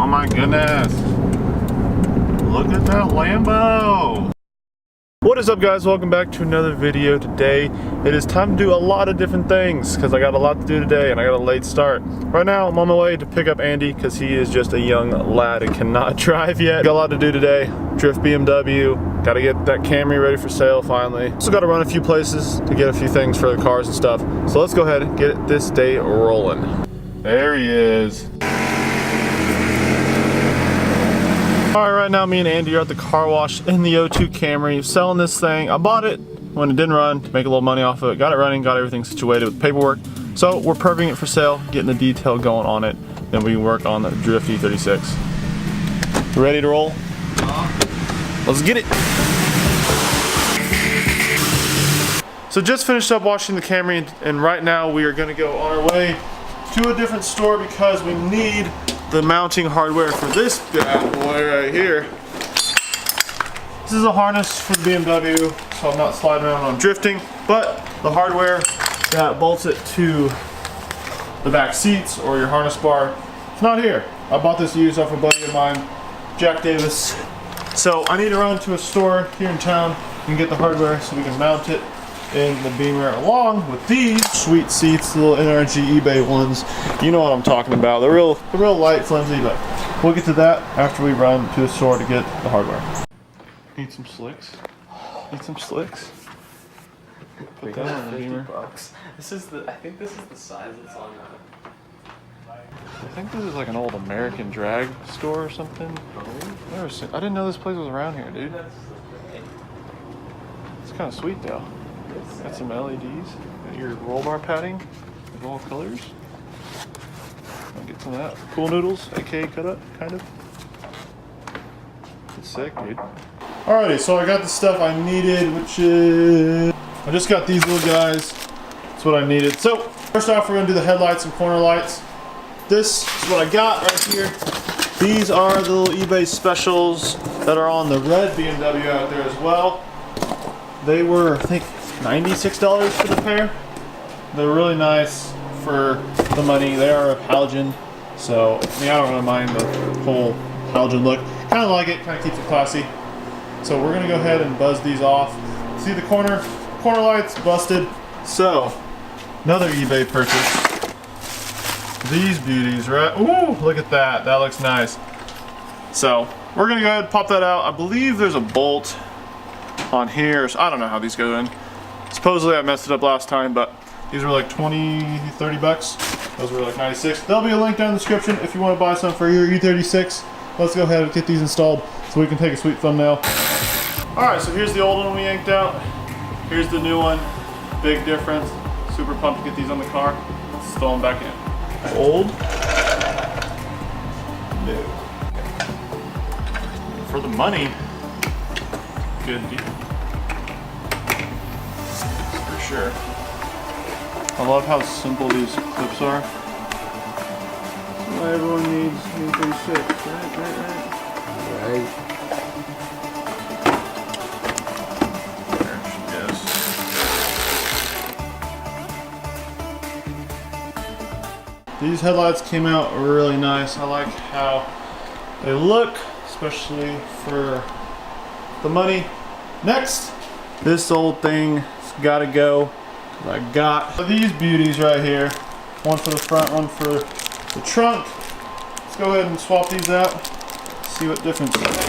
my goodness. Look at that Lambo. What is up, guys? Welcome back to another video. Today it is time to do a lot of different things because I got a lot to do today and I got a late start. Right now I'm on my way to pick up Andy because he is just a young lad and cannot drive yet. Got a lot to do today. Drift BMW. Got to get that Camry ready for sale finally. Also got to run a few places to get a few things for the cars and stuff. So let's go ahead and get this day rolling. There he is. Alright, right now me and Andy are at the car wash in the O2 Camry selling this thing. I bought it when it didn't run to make a little money off of it. Got it running, got everything situated with paperwork. So we're prepping it for sale, getting the detail going on it. Then we can work on the Drift E36. Ready to roll? Let's get it! So just finished up washing the Camry and right now we are going to go on our way to a different store because we need the mounting hardware for this bad boy right here. This is a harness for the BMW, so I'm not sliding around when I'm drifting, but the hardware that bolts it to the back seats or your harness bar, it's not here. I bought this used off a buddy of mine, Jack Davis. So I need to run to a store here in town and get the hardware so we can mount it in the Beamer along with these sweet seats, the little NRG eBay ones. You know what I'm talking about. They're real light, flimsy, but we'll get to that after we run to the store to get the hardware. Need some slicks? Need some slicks? Put that on the Beamer. $50. I think this is the size that's on that. I think this is like an old American drag store or something. I didn't know this place was around here, dude. It's kind of sweet though. Got some LEDs. Got your roll bar padding of all colors. I'll get some of that. Pool noodles, aka cut up, kind of. It's sick, dude. Alrighty, so I got the stuff I needed, which is... I just got these little guys. That's what I needed. So, first off, we're going to do the headlights and corner lights. This is what I got right here. These are the little eBay specials that are on the red BMW out there as well. They were, I think, $96 for the pair. They're really nice for the money. They are a halogen, so I mean, I don't really mind the whole halogen look. Kind of like it, kind of keeps it classy. So we're gonna go ahead and buzz these off. See the corner lights busted. So another eBay purchase. These beauties, right? Ooh, look at that. That looks nice. So we're gonna go ahead and pop that out. I believe there's a bolt on here. So I don't know how these go in. Supposedly I messed it up last time, but these were like 20, 30 bucks. Those were like 96. There'll be a link down in the description if you want to buy some for your E36. Let's go ahead and get these installed so we can take a sweet thumbnail. Alright, so here's the old one we yanked out. Here's the new one. Big difference. Super pumped to get these on the car. Let's throw them back in. Old. New. For the money, good deal. Sure. I love how simple these clips are. Why everyone needs E36, right? There she is. These headlights came out really nice. I like how they look, especially for the money. Next, this old thing gotta go. I got these beauties right here. One for the front, one for the trunk. Let's go ahead and swap these out. See what difference it makes.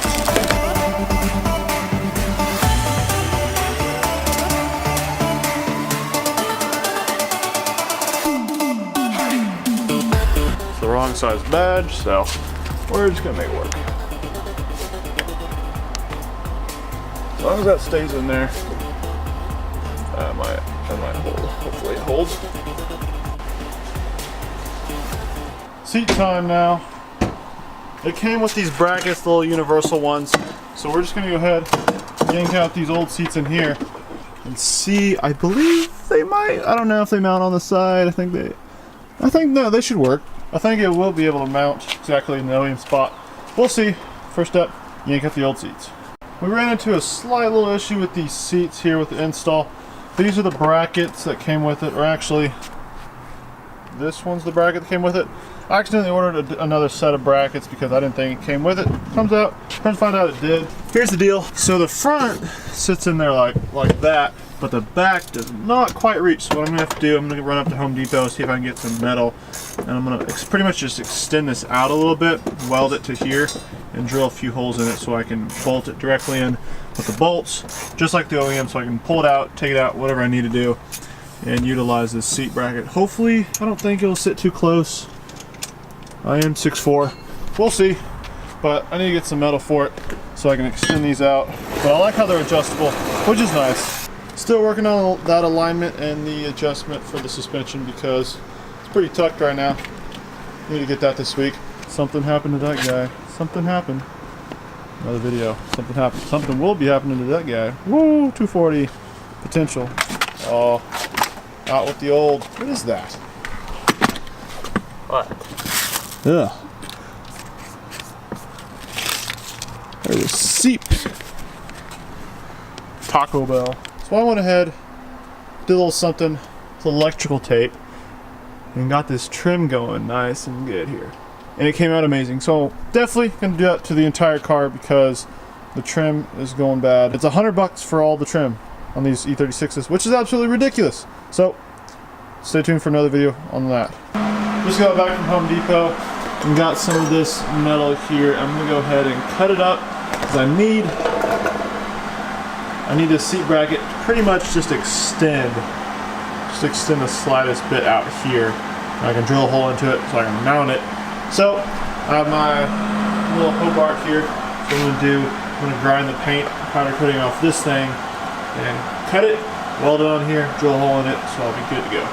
It's the wrong size badge, so we're just gonna make it work. As long as that stays in there. That might hold. Hopefully it holds. Seat time now. It came with these brackets, the little universal ones. So we're just gonna go ahead, yank out these old seats in here and see. I believe they might. I don't know if they mount on the side. I think no, they should work. I think it will be able to mount exactly in the same spot. We'll see. First up, yank out the old seats. We ran into a slight little issue with these seats here with the install. These are the brackets that came with it, or actually, this one's the bracket that came with it. I accidentally ordered another set of brackets because I didn't think it came with it. Comes out, turns to find out it did. Here's the deal. So the front sits in there like that, but the back does not quite reach. So what I'm gonna have to do, I'm gonna run up to Home Depot, see if I can get some metal, and I'm gonna pretty much just extend this out a little bit, weld it to here, and drill a few holes in it so I can bolt it directly in with the bolts, just like the OEM, so I can pull it out, take it out, whatever I need to do, and utilize this seat bracket. Hopefully, I don't think it'll sit too close. I am 6'4", we'll see, but I need to get some metal for it so I can extend these out. But I like how they're adjustable, which is nice. Still working on that alignment and the adjustment for the suspension because it's pretty tucked right now. Need to get that this week. Something happened to that guy. Something happened. Another video. Something happened. Something will be happening to that guy. Woo! 240 potential. Oh, out with the old. What is that? What? Ugh. There's a seep. Taco Bell. So I went ahead, did a little something with electrical tape, and got this trim going nice and good here. And it came out amazing. So definitely gonna do that to the entire car because the trim is going bad. It's $100 for all the trim on these E36s, which is absolutely ridiculous. So stay tuned for another video on that. Just got back from Home Depot and got some of this metal here. I'm gonna go ahead and cut it up because I need this seat bracket to pretty much just extend the slightest bit out here. And I can drill a hole into it so I can mount it. So I have my little Hobart here. So I'm gonna grind the paint powder coating off this thing and cut it, weld it on here, drill a hole in it, so I'll be good to go.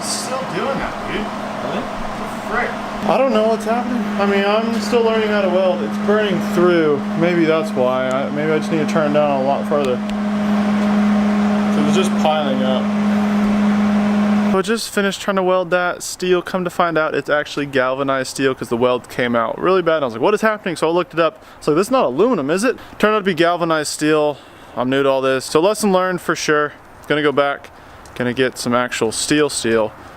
Still doing that, dude. Really? Frick. I don't know what's happening. I mean, I'm still learning how to weld. It's burning through. Maybe that's why. Maybe I just need to turn it down a lot further. So it's just piling up. So I just finished trying to weld that steel. Come to find out, it's actually galvanized steel because the weld came out really bad. And I was like, what is happening? So I looked it up. So this is not aluminum, is it? Turned out to be galvanized steel. I'm new to all this. So lesson learned for sure. Gonna go back. Gonna get some actual steel.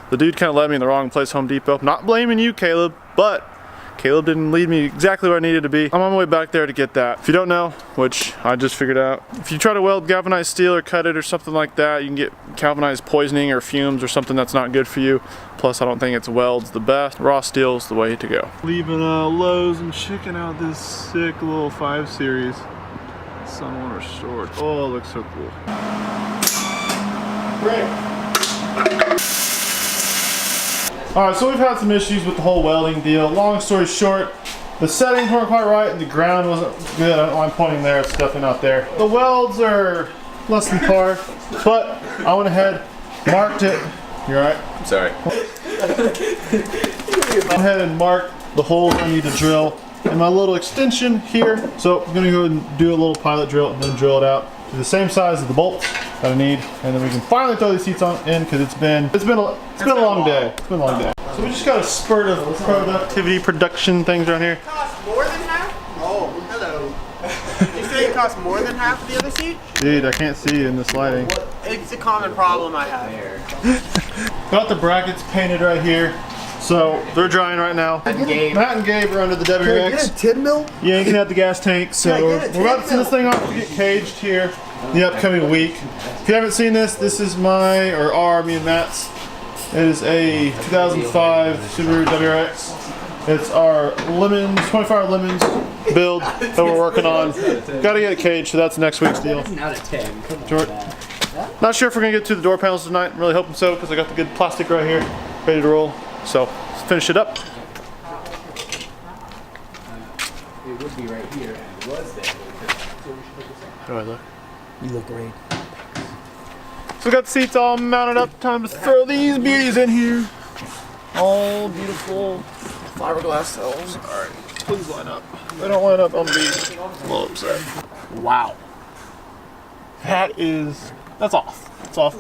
The dude kind of led me in the wrong place, Home Depot. Not blaming you, Caleb, but Caleb didn't lead me exactly where I needed to be. I'm on my way back there to get that. If you don't know, which I just figured out, if you try to weld galvanized steel or cut it or something like that, you can get galvanized poisoning or fumes or something that's not good for you. Plus, I don't think it's welds the best. Raw steel is the way to go. Leaving Lowe's and checking out this sick little 5 Series. Someone restored. Oh, it looks so cool. Great. Alright, so we've had some issues with the whole welding deal. Long story short, the settings weren't quite right and the ground wasn't good. I'm pointing there, it's definitely not there. The welds are less than par, but I went ahead, marked it. You alright? I'm sorry. I went ahead and marked the holes I need to drill in my little extension here. So I'm gonna go and do a little pilot drill and then drill it out to the same size as the bolts that I need, and then we can finally throw these seats in because it's been a long day. It's been a long day. So we just got a spurt of productivity, production things around here. It costs more than half? Oh, hello. You say it costs more than half of the other seat? Dude, I can't see in this lighting. It's a common problem I have here. Got the brackets painted right here. So they're drying right now. Matt and Gabe are under the WX. Can I get a tin mill? Yanking out the gas tank. So we're about to send this thing off to get caged here the upcoming week. If you haven't seen this, this is me and Matt's. It is a 2005 Subaru WRX. It's our lemons, 24-hour lemons build that we're working on. Got to get it caged, so that's next week's deal. Out of 10. Not sure if we're gonna get to the door panels tonight. I'm really hoping so because I got the good plastic right here, ready to roll. So let's finish it up. It would be right here, and it was there. How do I look? You look great. So we got the seats all mounted up. Time to throw these beauties in here. All beautiful fiberglass cells. All right, please line up. If they don't line up, I'm gonna be a little upset. Wow. That's off. It's off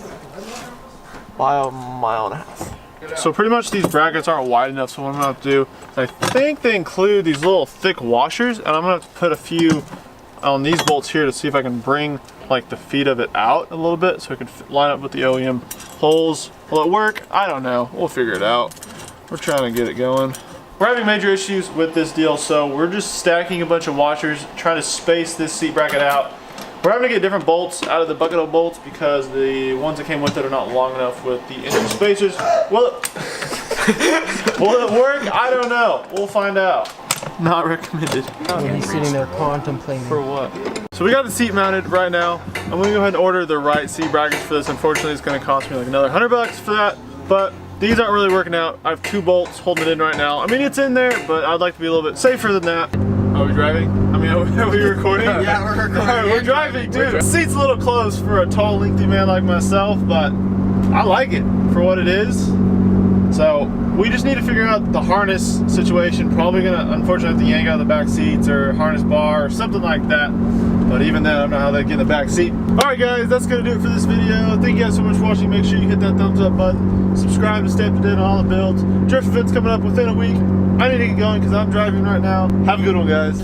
by a mile and a half. So pretty much these brackets aren't wide enough, so what I'm gonna have to do is I think they include these little thick washers, and I'm gonna have to put a few on these bolts here to see if I can bring like the feet of it out a little bit so it can line up with the OEM holes. Will it work? I don't know. We'll figure it out. We're trying to get it going. We're having major issues with this deal, so we're just stacking a bunch of washers, trying to space this seat bracket out. We're having to get different bolts out of the bucket of bolts because the ones that came with it are not long enough with the engine spacers. Will it work? I don't know. We'll find out. Not recommended. He's sitting there contemplating. For what? So we got the seat mounted right now. I'm gonna go ahead and order the right seat brackets for this. Unfortunately, it's gonna cost me like another $100 for that, but these aren't really working out. I have 2 bolts holding it in right now. I mean, it's in there, but I'd like to be a little bit safer than that. Are we driving? I mean, are we recording? Yeah, we're recording. Alright, we're driving, dude. The seat's a little close for a tall, lengthy man like myself, but I like it for what it is. So we just need to figure out the harness situation. Probably gonna, unfortunately, have to yank out the back seats or harness bar or something like that. But even then, I don't know how they get in the back seat. All right, guys, that's gonna do it for this video. Thank you guys so much for watching. Make sure you hit that thumbs up button. Subscribe to stay up to date on all the builds. Drift event's coming up within a week. I need to get going because I'm driving right now. Have a good one, guys.